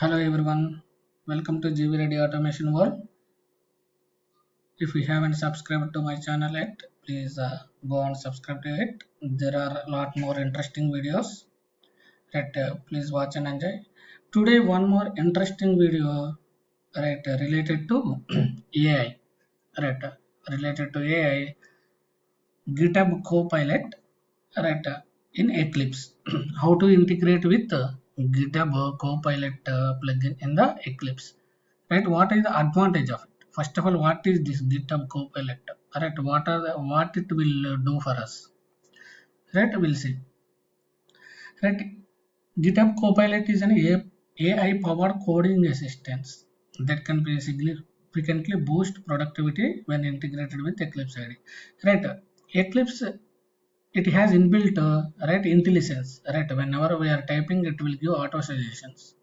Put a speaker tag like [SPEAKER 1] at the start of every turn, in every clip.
[SPEAKER 1] Hello everyone, welcome to GV Ready Automation World. If you haven't subscribed to my channel yet, please go and subscribe to it. There are a lot more interesting videos that please watch and enjoy. Today one more interesting video related to AI. Right, related to AI, GitHub Copilot in Eclipse. How to integrate with GitHub Copilot plugin in the Eclipse. Right, what is the advantage of it? First of all, what is this GitHub Copilot? Right, what it will do for us? Right, we'll see. Right, GitHub Copilot is an AI powered coding assistant that can be significantly boost productivity when integrated with Eclipse ID. Right, Eclipse, it has inbuilt right intelligence. Right, whenever we are typing, it will give auto suggestions.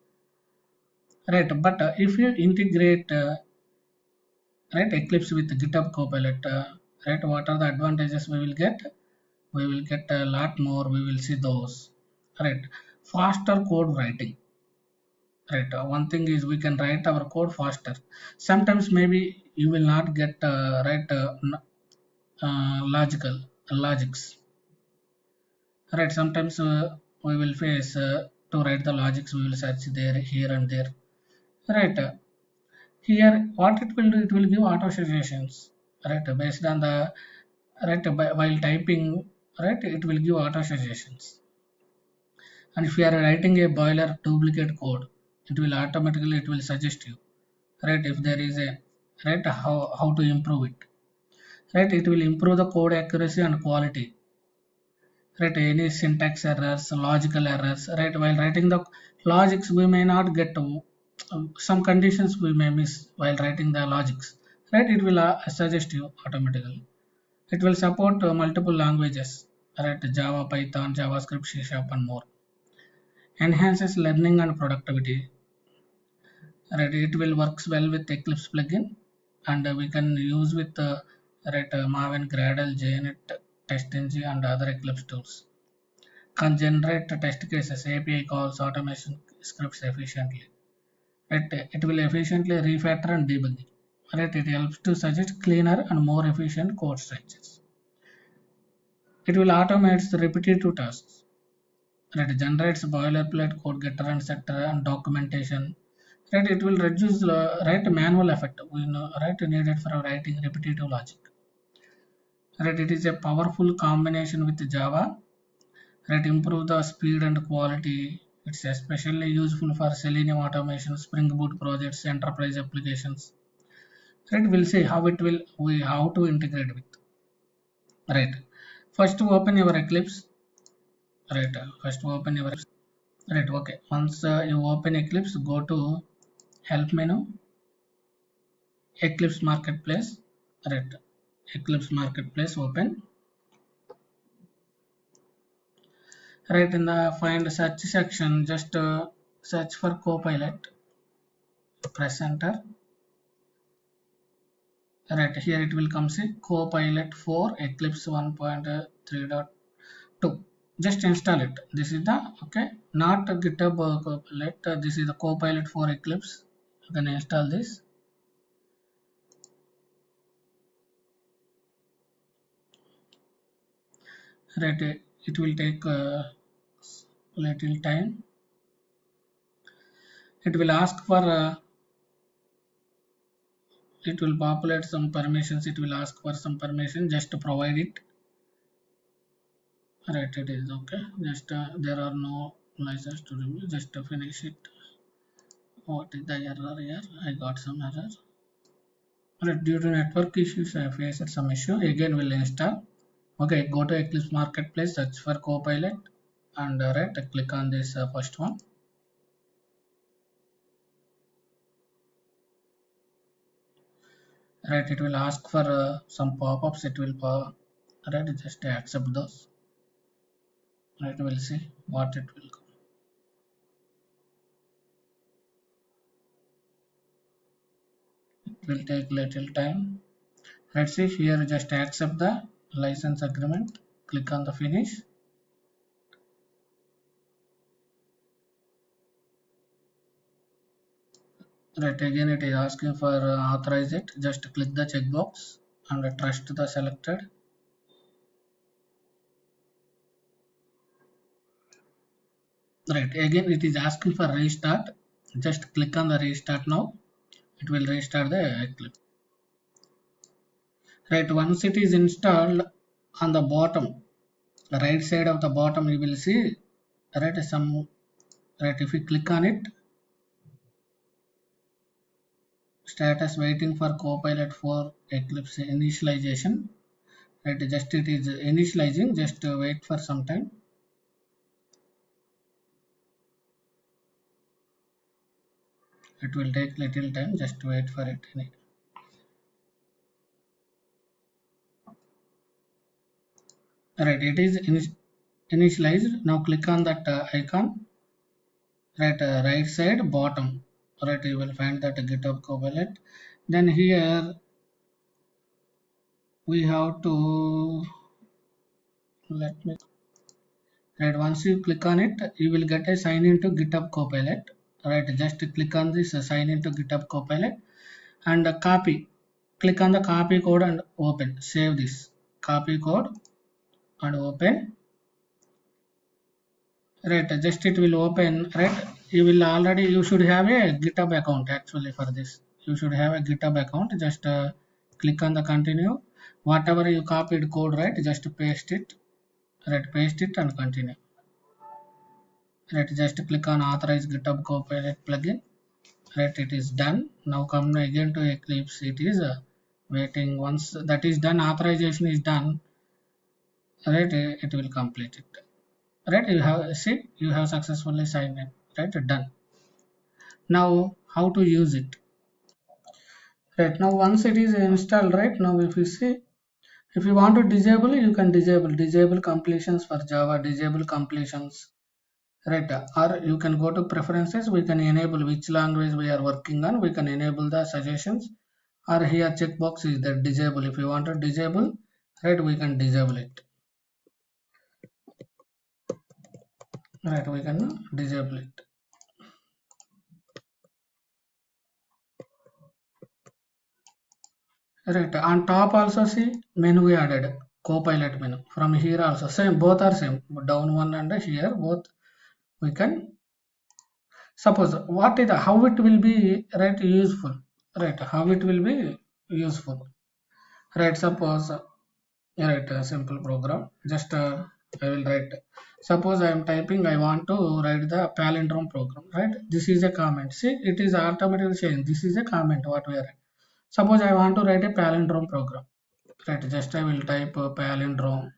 [SPEAKER 1] Right, but if you integrate right Eclipse with GitHub Copilot, right, what are the advantages we will get? We will get a lot more. We will see those. Right, faster code writing. Right, one thing is we can write our code faster. Sometimes maybe you will not get logical logics. Right, sometimes we will face to write the logics, we will search there, here and there. Right, here what it will do, it will give auto suggestions. Right, based on the while typing, right, it will give auto suggestions. And if you are writing a boiler duplicate code, it will automatically, it will suggest you, right, if there is a, right, how to improve it. Right, it will improve the code accuracy and quality. Right, any syntax errors, logical errors. Right, while writing the logics, we may not get to some conditions we may miss while writing the logics. Right, it will suggest you automatically. It will support multiple languages. Right, Java, Python, JavaScript, C# and more. Enhances learning and productivity. Right, it will works well with Eclipse plugin, and we can use with Maven, Gradle, JNet, TestNG and other Eclipse tools. Can generate test cases, API calls, automation scripts efficiently. Right, it will efficiently refactor and debug. Right, it helps to suggest cleaner and more efficient code structures. It will automate the repetitive tasks. Right, it generates boilerplate code getter and setter and documentation. Right, it will reduce right manual effort we know, right, needed for writing repetitive logic. Right, it is a powerful combination with Java. Right, improve the speed and quality. It's especially useful for Selenium automation, Spring Boot projects, enterprise applications. Right, we'll see how it will how to integrate with. Right, first open your Eclipse. Right, first open your Eclipse. Right, okay, once you open Eclipse, go to help menu, Eclipse marketplace. Right, Eclipse marketplace open. Right, in the find search section, just search for Copilot, press enter. Right, here it will come see Copilot for Eclipse 1.3.2. just install it. This is the okay, not GitHub Copilot, this is the Copilot for Eclipse. You can install this. Right, it will take little time. It will ask for it will populate some permissions. It will ask for some permission, just to provide it. Right, it is okay. Just there are no license to remove, just to finish it. What is the error here? I got some error. Right, due to network issues I faced some issue. Again will install. Okay, go to Eclipse marketplace, search for Copilot, and right, click on this first one. Right, it will ask for some pop-ups. It will right, just accept those. Right, we'll see what it will come. It will take little time. Let's see here, just accept the license agreement, click on the finish. Right, again it is asking for authorize it. Just click the checkbox and trust the selected. Right, again it is asking for restart. Just click on the restart now. It will restart the Eclipse. Right, once it is installed, on the bottom, right side of the bottom, you will see, right, some, right, if you click on it, status waiting for Copilot for Eclipse initialization. Right, just it is initializing, just wait for some time. It will take little time, just wait for it. Right, it is initialized. Now click on that icon, right, right side bottom. Right, you will find that GitHub Copilot. Then here we have to, let me, right, once you click on it, you will get a sign into GitHub Copilot. Right, just click on this sign into GitHub Copilot and copy. Click on the copy code and open. Save this copy code and open. Right, just it will open. Right, you will already, you should have a GitHub account actually for this. You should have a GitHub account. Just click on the continue. Whatever you copied code, right, just paste it. Right, paste it and continue. Right, just click on authorize GitHub Copilot plugin. Right, it is done. Now come again to Eclipse. It is waiting. Once that is done, authorization is done. Right, it will complete it. Right, you have, see, you have successfully signed in. Right, done. Now how to use it? Right, now once it is installed, right, now if you see, if you want to disable, you can disable completions for Java, disable completions. Right, or you can go to preferences. We can enable which language we are working on. We can enable the suggestions, or here checkbox is the disable. If you want to disable, right, we can disable it. Right, we can disable it. Right, on top also see menu we added, Copilot menu. From here also same, both are same, down one and here both we can. Suppose what is the, how it will be, right, useful. Right, how it will be useful. Right, suppose, right, a simple program. Just I will write. Suppose I am typing, I want to write the palindrome program. Right, this is a comment. See, it is automatically saying this is a comment what we are. Suppose I want to write a palindrome program. Right, just I will type palindrome.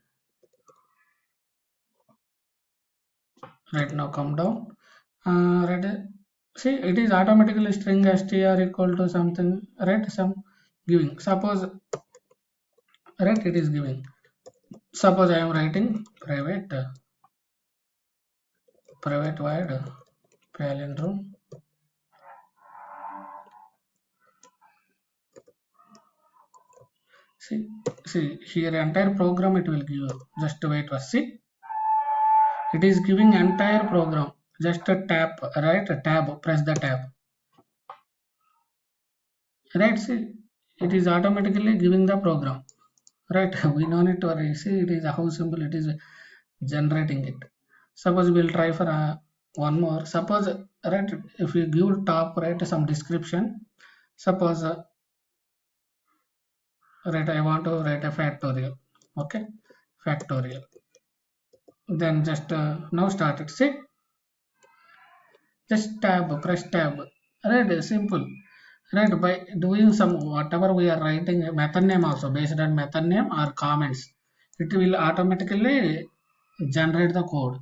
[SPEAKER 1] Right, now come down. Right, see, it is automatically string str equal to something. Right, some giving. Suppose, right, it is giving. Suppose I am writing private void palindrome. See here entire program it will give. Just wait for, see, it is giving entire program. Just a tap, right, a tab, press the tab. Right, see, it is automatically giving the program. Right, we don't need to worry. See, it is how simple it is generating it. Suppose we'll try for one more. Suppose, right, if you give top, right, some description. Suppose, right, I want to write a factorial. Okay, factorial. Then just now start it. See, just tab, press tab. Right, simple. Right, by doing some whatever we are writing, method name also based on method name or comments, it will automatically generate the code.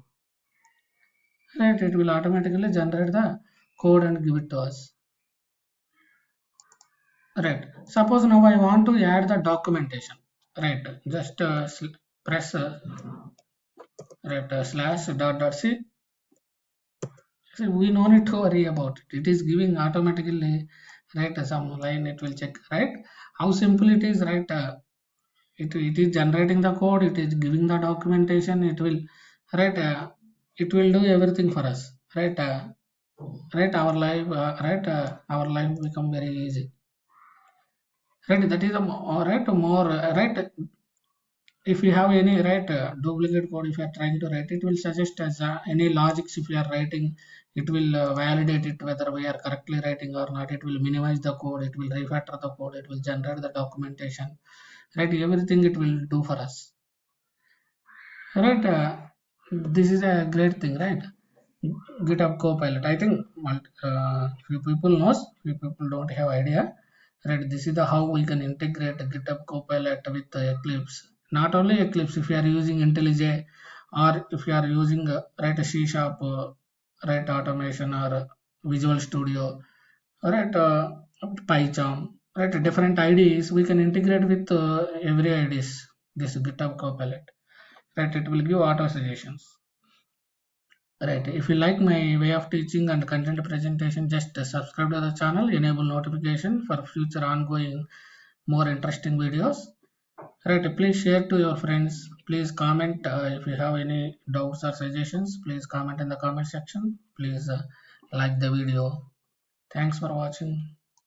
[SPEAKER 1] Right, it will automatically generate the code and give it to us. Right, suppose now I want to add the documentation. Right, just press right, slash dot c. See, we no need to worry about it. It is giving automatically, right, some line it will check. Right, how simple it is. Right, it is generating the code, it is giving the documentation, it will, right, it will do everything for us. Right, right? Our life become very easy, right? That is a right more right. If you have any duplicate code, if you are trying to write, it will suggest as any logics. If you are writing, it will validate it whether we are correctly writing or not. It will minimize the code, it will refactor the code, it will generate the documentation, right? Everything it will do for us, right? This is a great thing, right? GitHub Copilot. I think few people knows, few people don't have idea. Right, this is the how we can integrate GitHub Copilot with Eclipse. Not only Eclipse, if you are using IntelliJ or if you are using a C Sharp, automation or Visual Studio, right, PyCharm, right, different IDs we can integrate with every IDs. This GitHub Copilot, right, it will give auto suggestions. Right. If you like my way of teaching and content presentation, just subscribe to the channel, enable notification for future ongoing more interesting videos. Right. Please share to your friends. Please comment if you have any doubts or suggestions. Please comment in the comment section. Please like the video. Thanks for watching.